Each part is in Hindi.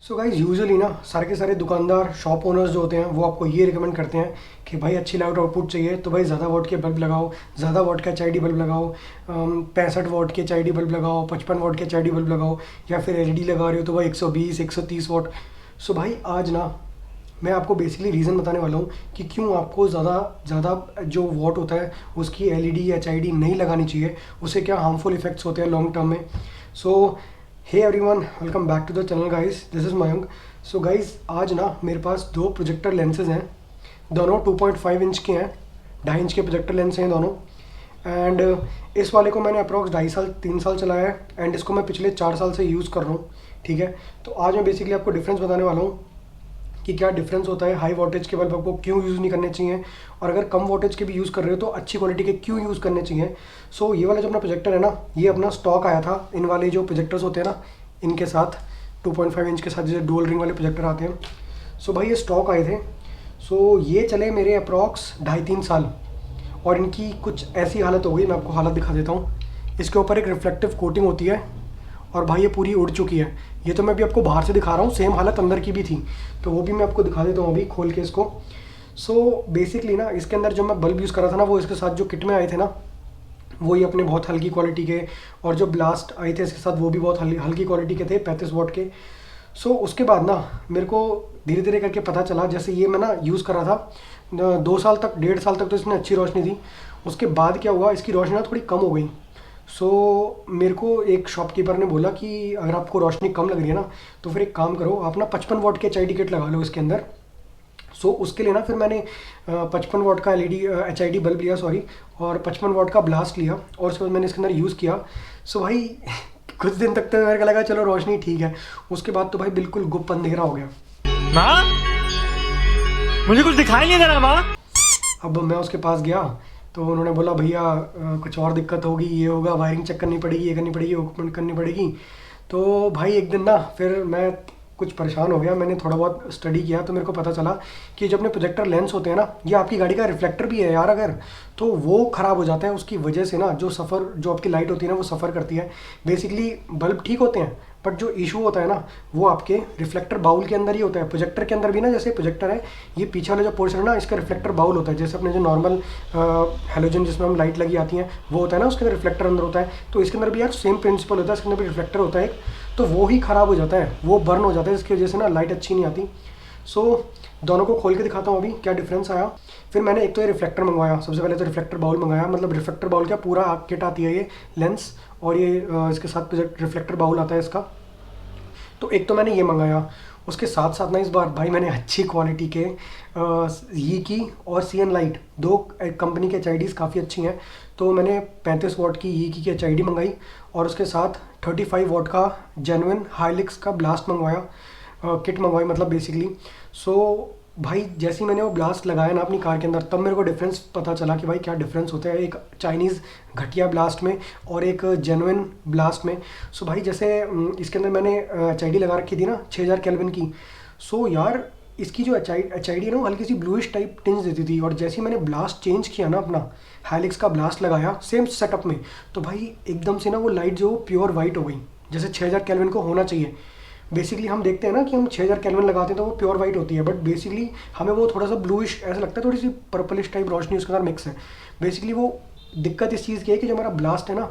सो गाइज यूजुअली ना सारे के सारे दुकानदार शॉप ओनर्स जो होते हैं वो आपको ये रिकमेंड करते हैं कि भाई अच्छी लाइट आउटपुट चाहिए तो भाई ज़्यादा वॉट के बल्ब लगाओ, ज़्यादा वॉट का एच बल्ब लगाओ, 65 वॉट के एच बल्ब लगाओ, 55 वॉट के एच बल्ब लगाओ, या फिर एलईडी लगा रहे हो तो भाई 120 130 वॉट। सो भाई आज ना मैं आपको बेसिकली रीज़न बताने वाला हूँ कि क्यों आपको ज़्यादा ज़्यादा जो वॉट होता है उसकी एलईडी या एच नहीं लगानी चाहिए, उससे क्या हार्मफुल इफेक्ट्स होते हैं लॉन्ग टर्म में। So hey everyone, welcome back to the channel guys, this is Mayank. So guys आज ना मेरे पास दो प्रोजेक्टर लेंसेज हैं, दोनों 2.5 इंच के हैं, 2.5 इंच के प्रोजेक्टर लेंस हैं दोनों। एंड इस वाले को मैंने अप्रॉक्स 2.5 साल 3 साल चलाया है एंड इसको मैं पिछले 4 साल से यूज़ कर रहा हूँ। ठीक है, तो आज मैं बेसिकली आपको डिफरेंस बताने वाला हूँ कि क्या डिफरेंस होता है, हाई वोल्टेज के बल्ब आपको क्यों यूज़ नहीं करने चाहिए, और अगर कम वोल्टेज के भी यूज़ कर रहे हो तो अच्छी क्वालिटी के क्यों यूज़ करने चाहिए। सो ये वाला जो अपना प्रोजेक्टर है ना, ये अपना स्टॉक आया था इन वाले जो प्रोजेक्टर्स होते हैं ना, इनके साथ 2.5 इंच के साथ जैसे डुअल रिंग वाले प्रोजेक्टर आते हैं। सो भाई ये स्टॉक आए थे। सो ये चले मेरे अप्रॉक्स 2.5 3 साल, और इनकी कुछ ऐसी हालत हो गई, मैं आपको हालत दिखा देता हूँ। इसके ऊपर एक रिफ्लेक्टिव कोटिंग होती है और भाई ये पूरी उड़ चुकी है। ये तो मैं अभी आपको बाहर से दिखा रहा हूँ, सेम हालत अंदर की भी थी, तो वो भी मैं आपको दिखा देता हूँ अभी खोल के इसको। सो बेसिकली ना इसके अंदर जो मैं बल्ब यूज़ कर रहा था ना, वो इसके साथ जो किट में आए थे ना, वही अपने बहुत हल्की क्वालिटी के, और जो ब्लास्ट आए थे इसके साथ वो भी बहुत हल्की क्वालिटी के थे, 35 वॉट के। सो उसके बाद ना मेरे को धीरे धीरे करके पता चला, जैसे ये मैं ना यूज़ कर रहा था 2 साल तक, 1.5 साल तक तो इसमें अच्छी रोशनी थी। उसके बाद क्या हुआ, इसकी रोशनी ना थोड़ी कम हो गई। सो मेरे को एक शॉपकीपर ने बोला कि अगर आपको रोशनी कम लग रही है ना, तो फिर एक काम करो, आप ना 55 वॉट के एच किट लगा लो इसके अंदर। सो उसके लिए ना फिर मैंने 55 वॉट का एलईडी एच बल्ब लिया, सॉरी, और 55 वॉट का ब्लास्ट लिया, और उसके बाद मैंने इसके अंदर यूज़ किया। सो भाई कुछ दिन तक तो मेरे को लगा चलो रोशनी ठीक है, उसके बाद तो भाई बिल्कुल गुप्त अंधेरा हो गया। माँ, मुझे कुछ दिखाई नहीं दे रहा माँ। अब मैं उसके पास गया तो उन्होंने बोला भैया कुछ और दिक्कत होगी, ये होगा, वायरिंग चेक करनी पड़ेगी, ये करनी पड़ेगी, वो करनी पड़ेगी। तो भाई एक दिन ना फिर मैं कुछ परेशान हो गया, मैंने थोड़ा बहुत स्टडी किया तो मेरे को पता चला कि जो अपने प्रोजेक्टर लेंस होते हैं ना, ये आपकी गाड़ी का रिफ्लेक्टर भी है यार, अगर तो वो ख़राब हो जाता है, उसकी वजह से ना जो आपकी लाइट होती है ना वो सफ़र करती है। बेसिकली बल्ब ठीक होते हैं, बट जो इशू होता है ना वो आपके रिफ्लेक्टर बाउल के अंदर ही होता है। प्रोजेक्टर के अंदर भी ना, जैसे प्रोजेक्टर है, ये पीछे वाला जो पोर्शन है ना, इसका रिफ्लेक्टर बाउल होता है, जैसे अपने जो नॉर्मल हेलोजन जिसमें हम लाइट लगी आती हैं वो होता है ना, उसके अंदर रिफ्लेक्टर अंदर होता है, तो इसके अंदर भी यार सेम प्रिंसिपल होता है, इसके अंदर भी रिफ्लेक्टर होता है एक, तो वो ही ख़राब हो जाता है, वो बर्न हो जाता है, इसकी वजह से ना लाइट अच्छी नहीं आती। सो दोनों को खोल के दिखाता हूँ अभी क्या डिफरेंस आया। फिर मैंने एक तो ये रिफ्लेक्टर मंगवाया, सबसे पहले तो रिफ्लेक्टर बाउल मंगाया, मतलब रिफ्लेक्टर बाउल क्या पूरा किट आती है ये लेंस, और ये इसके साथ रिफ्लेक्टर बाउल आता है इसका। तो एक तो मैंने ये मंगाया, उसके साथ साथ ना इस बार भाई मैंने अच्छी क्वालिटी के यी की और सी एन लाइट, दो कंपनी के एच काफ़ी अच्छी हैं, तो मैंने 35 वॉट की यी की एच मंगाई, और उसके साथ 35 वॉट का जेन्युइन हाइलिक्स का ब्लास्ट मंगवाया, किट मंगवाई मतलब बेसिकली। सो भाई जैसे ही मैंने वो ब्लास्ट लगाया ना अपनी कार के अंदर, तब मेरे को डिफरेंस पता चला कि भाई क्या डिफरेंस होता है एक चाइनीज़ घटिया ब्लास्ट में और एक जेन्युइन ब्लास्ट में। सो भाई जैसे इसके अंदर मैंने एच लगा रखी थी ना 6000 केल्विन की। सो यार इसकी जो एच है ना वो हल्की सी ब्लूइश टाइप टिंज देती थी, और जैसे ही मैंने ब्लास्ट चेंज किया ना अपना, हाइलिक्स का ब्लास्ट लगाया सेम सेटअप में, तो भाई एकदम से ना वो लाइट जो प्योर वाइट हो गई, जैसे 6000 केल्विन को होना चाहिए। बेसिकली हम देखते हैं ना कि हम 6000 केल्विन लगाते हैं तो वो प्योर वाइट होती है, बट बेसिकली हमें वो थोड़ा सा ब्लूइश ऐसा लगता है, थोड़ी सी पर्पलिश टाइप रोशनी उसके अंदर मिक्स है। बेसिकली वो दिक्कत इस चीज़ की है कि जो हमारा ब्लास्ट है ना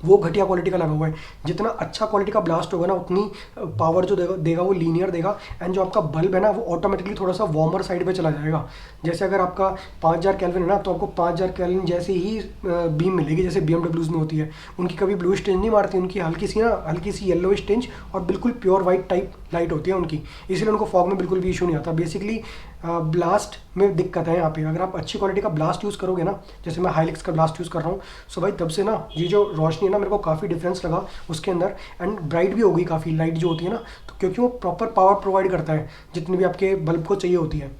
वो घटिया क्वालिटी का लगा हुआ है। जितना अच्छा क्वालिटी का ब्लास्ट होगा ना, उतनी पावर जो देगा वो लीनियर देगा, एंड जो आपका बल्ब है ना वो ऑटोमेटिकली थोड़ा सा वार्मर साइड पे चला जाएगा। जैसे अगर आपका 5000 केल्विन है ना, तो आपको 5000 केल्विन जैसी ही बीम मिलेगी, जैसे BMWs में होती है, उनकी कभी ब्लू टिंज नहीं मारती, उनकी हल्की सी येलो टिंज और बिल्कुल प्योर वाइट टाइप लाइट होती है उनकी, इसलिए उनको फॉग में बिल्कुल भी इशू नहीं आता। बेसिकली ब्लास्ट में दिक्कत है यहाँ पे, अगर आप अच्छी क्वालिटी का ब्लास्ट यूज़ करोगे ना, जैसे मैं हाइलिक्स का ब्लास्ट यूज़ कर रहा हूँ, सो भाई तब से ना ये जो रोशनी है ना मेरे को काफ़ी डिफरेंस लगा उसके अंदर, एंड ब्राइट भी हो गई काफ़ी लाइट जो होती है ना, तो क्योंकि वो प्रॉपर पावर प्रोवाइड करता है जितनी भी आपके बल्ब को चाहिए होती है।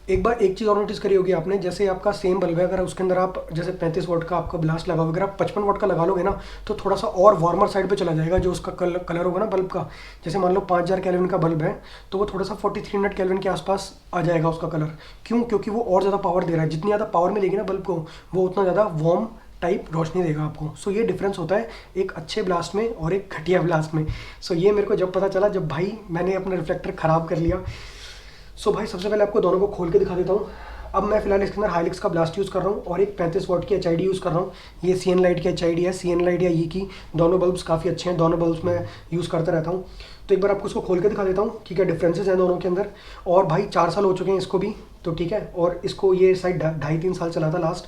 एक बार एक चीज़ और नोटिस करी होगी आपने, जैसे आपका सेम बल्ब है, अगर उसके अंदर आप जैसे 35 वॉट का आपका ब्लास्ट लगाओगे, अगर आप 55 वॉट का लगा लोगे ना, तो थोड़ा सा और वार्मर साइड पे चला जाएगा जो उसका कलर होगा ना बल्ब का। जैसे मान लो 5000 केल्विन का बल्ब है, तो वो थोड़ा सा 4300 केल्विन के आसपास आ जाएगा उसका कलर। क्यों? क्योंकि वो और ज़्यादा पावर दे रहा है, जितनी ज़्यादा पावर मिलेगी ना बल्ब को, वो उतना ज़्यादा वार्म टाइप रोशनी देगा आपको। सो ये डिफरेंस होता है एक अच्छे ब्लास्ट में और एक घटिया ब्लास्ट में। सो ये मेरे को जब पता चला, जब भाई मैंने अपना रिफ्लेक्टर ख़राब कर लिया। सो भाई सबसे पहले आपको दोनों को खोल के दिखा देता हूँ। अब मैं फिलहाल इसके अंदर हाइलिक्स का ब्लास्ट यूज़ कर रहा हूँ और एक 35 वाट की HID यूज़ कर रहा हूँ। ये CN लाइट की HID है, CN लाइट या की दोनों बल्ब्स काफ़ी अच्छे हैं, दोनों बल्ब्स मैं यूज़ करता रहता हूँ। तो एक बार आपको उसको खोल के दिखा देता हूँ कि क्या डिफरेंसेस हैं दोनों के अंदर। और भाई 4 साल हो चुके हैं इसको भी, तो ठीक है। और इसको ये शायद 2.5-3 साल चला था लास्ट,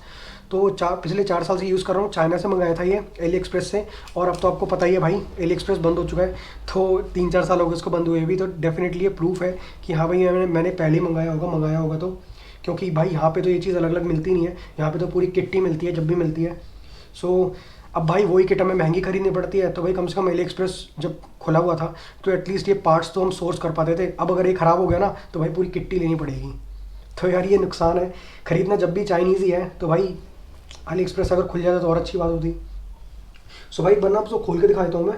तो पिछले 4 साल से यूज़ कर रहा हूँ। चाइना से मंगाया था ये, AliExpress से। और अब तो आपको पता ही है भाई AliExpress बंद हो चुका है, तो 3-4 साल हो गए इसको बंद हुए भी। तो डेफिनेटली ये प्रूफ है कि हाँ भाई मैंने पहले ही मंगाया होगा तो, क्योंकि भाई यहाँ पे तो ये चीज़ अलग अलग मिलती नहीं है, यहाँ पे तो पूरी किट ही मिलती है जब भी मिलती है। सो अब भाई वही किट हमें महंगी खरीदनी पड़ती है, तो भाई कम से कम AliExpress जब खुला हुआ था तो एटलीस्ट ये पार्ट्स तो हम सोर्स कर पाते थे। अब अगर ये ख़राब हो गया ना तो भाई पूरी किट ही लेनी पड़ेगी। तो यार ये नुकसान है, ख़रीदना जब भी चाइनीज़ ही है। तो भाई AliExpress अगर खुल जाता तो और अच्छी बात होती। सो भाई वरना आपको खोल के दिखा देता हूँ मैं।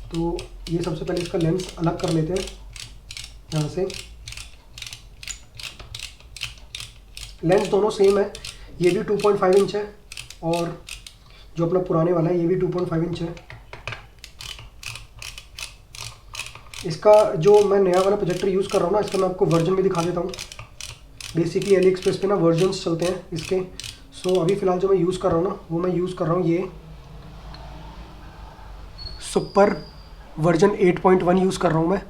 तो ये सबसे पहले इसका लेंस अलग कर लेते हैं यहाँ से। लेंस दोनों सेम है, ये भी 2.5 इंच है और जो अपना पुराने वाला है ये भी 2.5 इंच है। इसका जो मैं नया वाला प्रोजेक्टर यूज़ कर रहा हूँ ना, इसका मैं आपको वर्जन भी दिखा देता हूँ। बेसिकली AliExpress पे ना वर्जन्स चलते हैं इसके। सो अभी फ़िलहाल जो मैं यूज़ कर रहा हूँ ना, वो मैं यूज़ कर रहा हूँ ये सुपर वर्जन 8.1 यूज़ कर रहा हूँ मैं।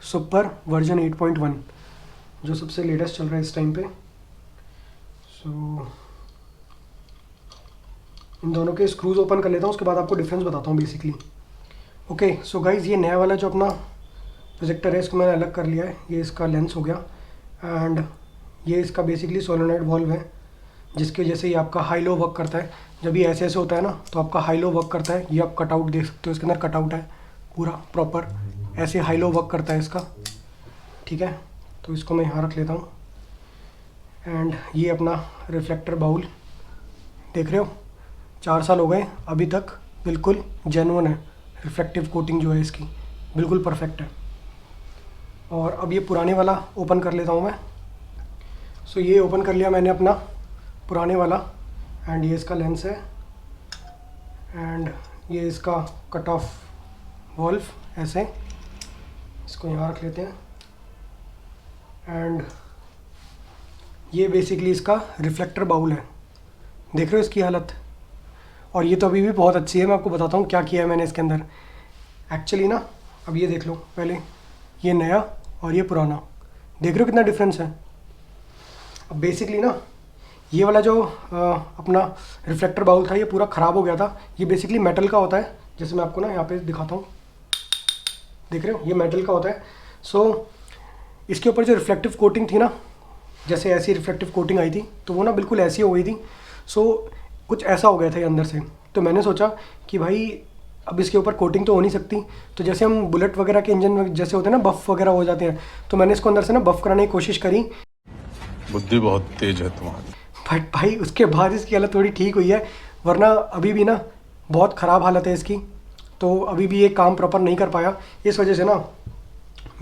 सुपर वर्जन 8.1 जो सबसे लेटेस्ट चल रहा है इस टाइम पे। सो इन दोनों के स्क्रूज ओपन कर लेता हूँ, उसके बाद आपको डिफरेंस बताता हूँ बेसिकली। ओके सो गाइज, ये नया वाला जो अपना प्रोजेक्टर है इसको मैंने अलग कर लिया है। ये इसका लेंस हो गया एंड ये इसका बेसिकली सोलेनॉइड वॉल्व है, जिसकी वजह से ये आपका हाई लो वर्क करता है। जब ये ऐसे ऐसे होता है ना तो आपका हाई लो वर्क करता है। ये आप कटआउट देख सकते हो, इसके अंदर कटआउट है पूरा प्रॉपर, ऐसे हाई लो वर्क करता है इसका, ठीक है। तो इसको मैं यहाँ रख लेता हूँ। एंड ये अपना रिफ्लेक्टर बाउल देख रहे हो, 4 साल हो गए अभी तक बिल्कुल जेन्युइन है। रिफ्लेक्टिव कोटिंग जो है इसकी बिल्कुल परफेक्ट है। और अब ये पुराने वाला ओपन कर लेता हूँ मैं। सो ये ओपन कर लिया मैंने अपना पुराने वाला एंड ये इसका लेंस है एंड ये इसका कट ऑफ वॉल्व ऐसे, इसको यहाँ रख लेते हैं। एंड ये बेसिकली इसका रिफ्लेक्टर बाउल है, देख रहे हो इसकी हालत। और ये तो अभी भी बहुत अच्छी है। मैं आपको बताता हूँ क्या किया है मैंने इसके अंदर एक्चुअली ना। अब ये देख लो पहले, ये नया और ये पुराना, देख रहे हो कितना डिफरेंस है। अब बेसिकली ना ये वाला जो अपना रिफ्लेक्टर बाउल था ये पूरा ख़राब हो गया था। ये बेसिकली मेटल का होता है, जैसे मैं आपको ना यहाँ पे दिखाता हूँ, देख रहे हो ये मेटल का होता है। सो इसके ऊपर जो रिफ्लेक्टिव कोटिंग थी ना, जैसे ऐसी रिफ्लेक्टिव कोटिंग आई थी तो वो ना बिल्कुल ऐसी हो गई थी। सो कुछ ऐसा हो गया था ये अंदर से। तो मैंने सोचा कि भाई अब इसके ऊपर कोटिंग तो हो नहीं सकती, तो जैसे हम बुलेट वगैरह के इंजन जैसे होते हैं ना बफ़ वगैरह हो जाते हैं, तो मैंने इसको अंदर से ना बफ़ कराने की कोशिश करी। बुद्धि बहुत तेज है तुम्हारी। बट भाई उसके बाद इसकी हालत थोड़ी ठीक हुई है, वरना अभी भी ना बहुत ख़राब हालत है इसकी। तो अभी भी ये काम प्रॉपर नहीं कर पाया, इस वजह से ना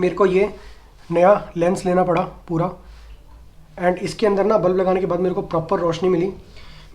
मेरे को ये नया लेंस लेना पड़ा पूरा। एंड इसके अंदर ना बल्ब लगाने के बाद मेरे को प्रॉपर रोशनी मिली।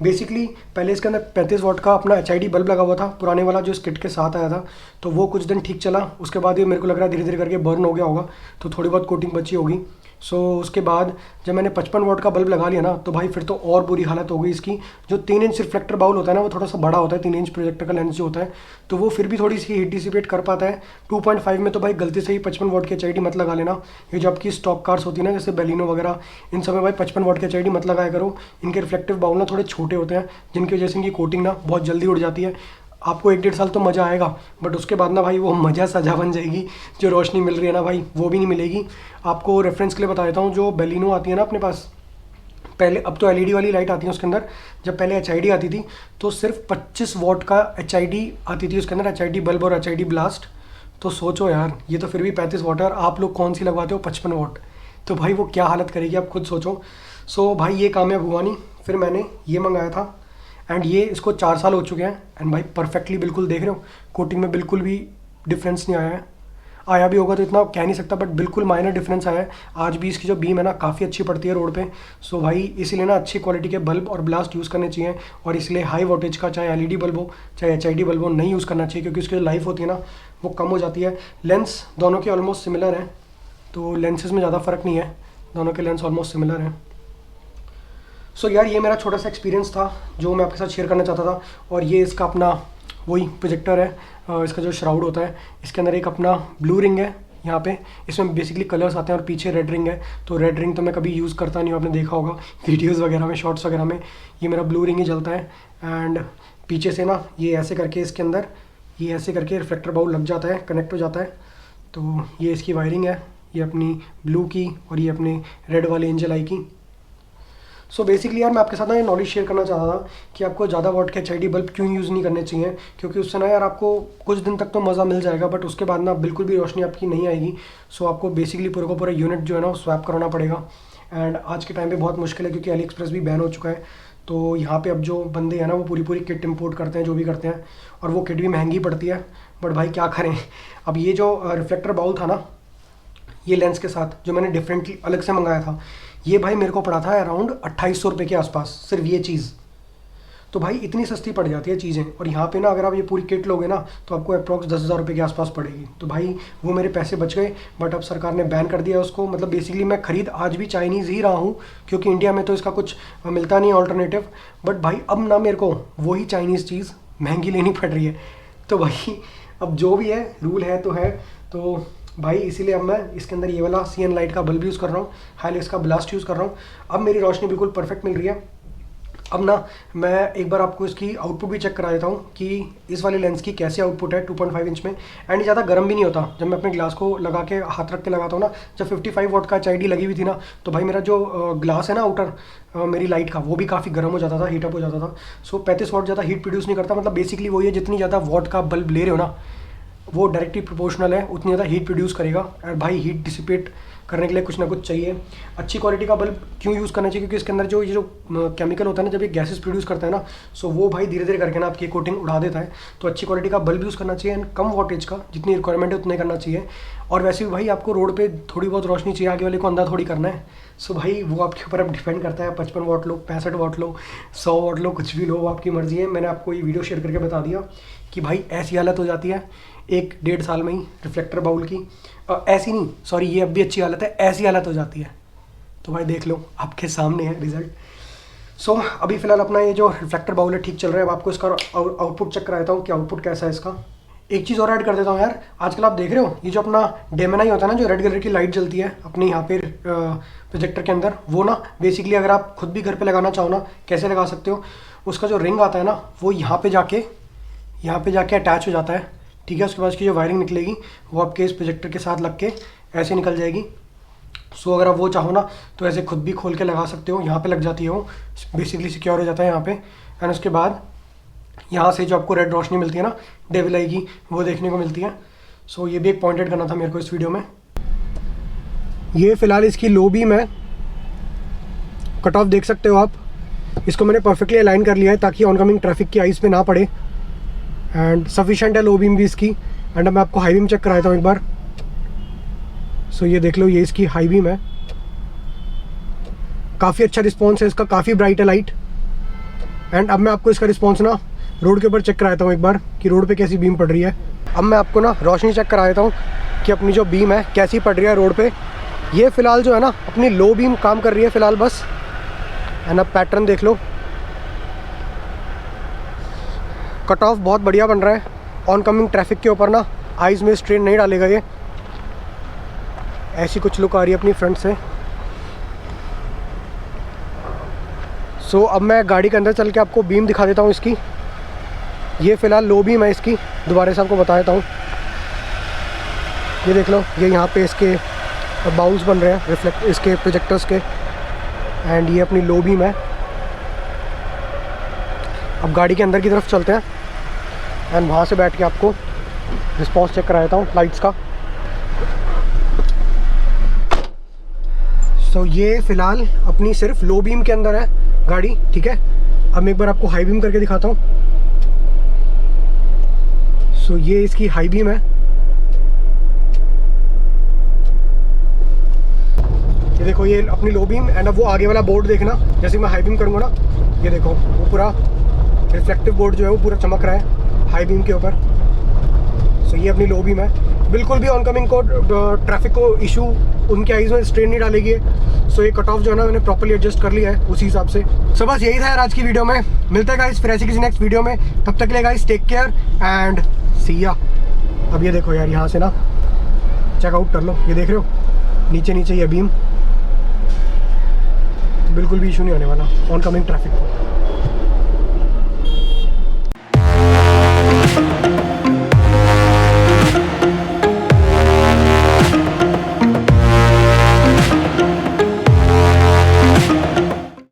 बेसिकली पहले इसके अंदर 35 वाट का अपना HID बल्ब लगा हुआ था, पुराने वाला जो इस किट के साथ आया था। तो वो कुछ दिन ठीक चला, उसके बाद ये मेरे को लग रहा है धीरे धीरे करके बर्न हो गया होगा, तो थोड़ी बहुत कोटिंग बची होगी। सो उसके बाद जब मैंने 55 वाट का बल्ब लगा लिया ना, तो भाई फिर तो और बुरी हालत हो गई इसकी। जो 3 इंच रिफ्लेक्टर बाउल होता है ना, वो थोड़ा सा बड़ा होता है, 3 इंच प्रोजेक्टर का लेंस जो होता है, तो वो फिर भी थोड़ी सी हीट डिसिपेट कर पाता है। 2.5 में तो भाई गलती से ही 55 वाट के HID मत लगा लेना। ये जो आपकी स्टॉक कार्स होती है ना, जैसे बेलिनो वगैरह, इन सब में भाई 55 वाट के HID मत लगाया करो। इनके रिफ्लेक्टिव बाउल ना थोड़े छोटे होते हैं, जिनकी वजह से इनकी कोटिंग ना बहुत जल्दी उड़ जाती है। आपको 1-1.5 साल तो मज़ा आएगा, बट उसके बाद ना भाई वो मज़ा सजा बन जाएगी। जो रोशनी मिल रही है ना भाई, वो भी नहीं मिलेगी। आपको रेफरेंस के लिए बता देता हूँ, जो बेलिनो आती है ना अपने पास पहले, अब तो LED वाली लाइट आती है उसके अंदर, जब पहले HID आती थी तो सिर्फ 25 वाट का HID आती थी उसके अंदर, HID बल्ब और HID ब्लास्ट। तो सोचो यार, ये तो फिर भी 35 वाट है और आप लोग कौन सी लगवाते हो 55 वाट, तो भाई वो क्या हालत करेगी आप खुद सोचो। सो भाई ये कामयाब हुआ नहीं, फिर मैंने ये मंगाया था एंड ये इसको 4 साल हो चुके हैं। एंड भाई परफेक्टली बिल्कुल देख रहे हो, कोटिंग में बिल्कुल भी डिफरेंस नहीं आया है। आया भी होगा तो इतना कह नहीं सकता, बट बिल्कुल माइनर डिफरेंस आया है। आज भी इसकी जो बीम है ना काफ़ी अच्छी पड़ती है रोड पे। सो भाई इसीलिए ना अच्छी क्वालिटी के बल्ब और ब्लास्ट यूज़ करने चाहिए, और इसलिए हाई वोल्टेज का चाहे एलईडी बल्ब हो चाहे एचआईडी बल्ब हो नहीं यूज़ करना चाहिए, क्योंकि उसकी जो लाइफ होती है ना वो कम हो जाती है। लेंस दोनों के ऑलमोस्ट सिमिलर हैं, तो लेंसेज में ज़्यादा फ़र्क नहीं है, दोनों के लेंस ऑलमोस्ट सिमिलर हैं। सो यार ये मेरा छोटा सा एक्सपीरियंस था जो मैं आपके साथ शेयर करना चाहता था। और ये इसका अपना वही प्रोजेक्टर है, इसका जो श्राउड होता है, इसके अंदर एक अपना ब्लू रिंग है यहाँ पे। इसमें बेसिकली कलर्स आते हैं और पीछे रेड रिंग है। तो रेड रिंग तो मैं कभी यूज़ करता नहीं हूँ, आपने देखा होगा वीडियोस वगैरह में, शॉर्ट्स वगैरह में ये मेरा ब्लू रिंग ही जलता है। एंड पीछे से ना ये ऐसे करके इसके अंदर ये ऐसे करके रिफ्लेक्टर बाउल लग जाता है, कनेक्ट हो जाता है। तो ये इसकी वायरिंग है, ये अपनी ब्लू की और ये अपने रेड वाले एंजल आई की। सो बेसिकली यार मैं आपके साथ ना ये नॉलेज शेयर करना चाह रहा था कि आपको ज़्यादा वॉट के एचआईडी बल्ब क्यों यूज़ नहीं करने चाहिए, क्योंकि उससे ना यार आपको कुछ दिन तक तो मज़ा मिल जाएगा, बट उसके बाद ना बिल्कुल भी रोशनी आपकी नहीं आएगी। सो आपको बेसिकली पूरे का पूरा यूनिट जो है ना वो स्वैप कराना पड़ेगा। एंड आज के टाइम पे बहुत मुश्किल है, क्योंकि अली एक्सप्रेस भी बैन हो चुका है। तो यहाँ पे अब जो बंदे हैं ना वो पूरी किट इंपोर्ट करते हैं, जो भी करते हैं, और वो किट भी महंगी पड़ती है। बट भाई क्या करें, अब ये जो रिफ्लेक्टर बाउल था ना ये लेंस के साथ जो मैंने डिफरेंटली अलग से मंगाया था, ये भाई मेरे को पड़ा था अराउंड 2800 रुपये के आसपास सिर्फ ये चीज़। तो भाई इतनी सस्ती पड़ जाती है चीज़ें, और यहाँ पे ना अगर आप ये पूरी किट लोगे ना तो आपको अप्रॉक्स 10,000 रुपये के आसपास पड़ेगी। तो भाई वो मेरे पैसे बच गए, बट अब सरकार ने बैन कर दिया उसको। मतलब बेसिकली मैं ख़रीद आज भी चाइनीज़ ही रहा हूँ, क्योंकि इंडिया में तो इसका कुछ मिलता नहीं ऑल्टरनेटिव। बट भाई अब ना मेरे को वही चाइनीज़ चीज़ महंगी लेनी पड़ रही है। तो भाई अब जो भी है रूल है तो है। तो भाई इसीलिए अब मैं इसके अंदर ये वाला CN लाइट का बल्ब यूज़ कर रहा हूँ, हाइलेक्स का ब्लास्ट यूज़ कर रहा हूँ। अब मेरी रोशनी बिल्कुल परफेक्ट मिल रही है। अब ना मैं एक बार आपको इसकी आउटपुट भी चेक करा देता हूँ कि इस वाले लेंस की कैसे आउटपुट है 2.5 इंच में। एंड ज़्यादा गर्म भी नहीं होता, जब मैं अपने ग्लास को लगा के हाथ रख के लगाता हूँ ना, जब 55 वॉट का एचआईडी लगी हुई थी ना, तो भाई मेरा जो ग्लास है ना आउटर मेरी लाइट का, वो भी काफ़ी गर्म हो जाता था, हीटअप हो जाता था। सो 35 वॉट ज़्यादा हीट प्रोड्यूस नहीं करता। मतलब बेसिकली वही है, जितनी ज़्यादा वॉट का बल्ब ले रहे हो ना वो डायरेक्टली प्रोपोर्शनल है, उतनी ज़्यादा हीट प्रोड्यूस करेगा। और भाई हीट डिसिपेट करने के लिए कुछ ना कुछ चाहिए। अच्छी क्वालिटी का बल्ब क्यों यूज़ करना चाहिए, क्योंकि इसके अंदर जो ये जो केमिकल होता है ना, जब ये गैसेस प्रोड्यूस करता है ना, सो वो भाई धीरे धीरे करके ना आपकी कोटिंग उड़ा देता है। तो अच्छी क्वालिटी का बल्ब यूज़ करना चाहिए, एंड कम वोल्टेज का, जितनी रिक्वायरमेंट है उतने करना चाहिए। और वैसे भी भाई आपको रोड पे थोड़ी बहुत रोशनी चाहिए, आगे वाले को अंधा थोड़ी करना है। सो भाई वो आपके ऊपर अब डिपेंड करता है, 55 वॉट लो, 65 वॉट लो, 100 वॉट लो, कुछ भी लो, वो आपकी मर्ज़ी है। मैंने आपको ये वीडियो शेयर करके बता दिया कि भाई ऐसी हालत हो जाती है 1-1.5 साल में ही रिफ्लेक्टर बाउल की। ऐसी नहीं, सॉरी, ये अब भी अच्छी हालत है, ऐसी हालत हो जाती है। तो भाई देख लो, आपके सामने है रिजल्ट। सो अभी फ़िलहाल अपना ये जो रिफ्लेक्टर बाउल है ठीक चल रहा है। अब आपको इसका आउटपुट चेक कराता हूँ कि आउटपुट कैसा है इसका। एक चीज़ और ऐड कर देता हूँ यार, आजकल आप देख रहे हो ये जो अपना डेमनाई होता है ना, जो रेड कलर की लाइट जलती है अपने यहाँ पे प्रोजेक्टर के अंदर, वो ना बेसिकली अगर आप खुद भी घर पे लगाना चाहो ना, कैसे लगा सकते हो, उसका जो रिंग आता है ना वो यहाँ पे जाके अटैच हो जाता है। ठीक है, उसके बाद उसकी जो वायरिंग निकलेगी वो आपके इस प्रोजेक्टर के साथ लग के ऐसे निकल जाएगी। सो अगर आप वो चाहो ना तो ऐसे खुद भी खोल के लगा सकते हो, यहाँ पे लग जाती है वो, बेसिकली सिक्योर हो जाता है यहाँ पे। एंड उसके बाद यहाँ से जो आपको रेड रोशनी मिलती है ना, डेविल आई की, वो देखने को मिलती है। सो ये भी एक पॉइंट ऐड करना था मेरे को इस वीडियो में। ये फ़िलहाल इसकी लो बीम है, कट ऑफ देख सकते हो आप। इसको मैंने परफेक्टली अलाइन कर लिया है ताकि ऑनकमिंग ट्रैफिक की आइस पे ना पड़े। एंड सफिशेंट है लो बीम भी इसकी। एंड मैं आपको हाई बीम चेक कराता हूँ एक बार। सो ये देख लो, ये इसकी हाई बीम है, काफ़ी अच्छा रिस्पॉन्स है इसका, काफ़ी ब्राइट है लाइट। एंड अब मैं आपको इसका रिस्पॉन्स ना रोड के ऊपर चेक कराता हूँ एक बार कि रोड पे कैसी बीम पड़ रही है। अब मैं आपको ना रोशनी चेक करा देता हूँ कि अपनी जो बीम है कैसी पड़ रही है रोड पे। ये फ़िलहाल जो है ना अपनी लो बीम काम कर रही है फ़िलहाल बस। एंड अब पैटर्न देख लो, कट ऑफ बहुत बढ़िया बन रहा है। ऑन कमिंग ट्रैफिक के ऊपर ना आइज़ में स्ट्रेन नहीं डालेगा ये। ऐसी कुछ लुक आ रही है अपनी फ्रंट से। सो अब मैं गाड़ी के अंदर चल के आपको बीम दिखा देता हूँ इसकी। ये फ़िलहाल लो बीम है इसकी, दोबारा से आपको बता देता हूँ। ये देख लो, ये यहाँ पे इसके बाउल्स बन रहे हैं रिफ्लेक्ट इसके प्रोजेक्टर्स के। एंड ये अपनी लो बीम है। अब गाड़ी के अंदर की तरफ चलते हैं एंड वहाँ से बैठ के आपको रिस्पॉन्स चेक करा देता हूँ लाइट्स का। सो ये फ़िलहाल अपनी सिर्फ लो बीम के अंदर है गाड़ी, ठीक है। अब मैं एक बार आपको हाई बीम करके दिखाता हूँ। सो ये इसकी हाई बीम है। ये देखो ये अपनी लो बीम एंड अब वो आगे वाला बोर्ड देखना, जैसे मैं हाई बीम करूँगा ना, ये देखो वो पूरा रिफ्लेक्टिव बोर्ड जो है वो पूरा चमक रहा है हाई बीम के ऊपर। सो ये अपनी लो बीम है, बिल्कुल भी ऑनकमिंग को ट्रैफिक को इशू उनके आइज़ में स्ट्रेन नहीं डालेगी। सो ये कट ऑफ जो है ना मैंने प्रॉपर्ली एडजस्ट कर लिया है उसी हिसाब से। सो बस यही था यार आज की वीडियो में। मिलते हैं गाइस फिर ऐसी किसी नेक्स्ट वीडियो में, तब तक के लिए गाइस टेक केयर एंड सी या। अब ये देखो यार यहाँ से ना चेकआउट कर लो, ये देख रहे हो नीचे नीचे ये बीम, बिल्कुल भी इशू नहीं होने वाला ऑनकमिंग ट्रैफिक को।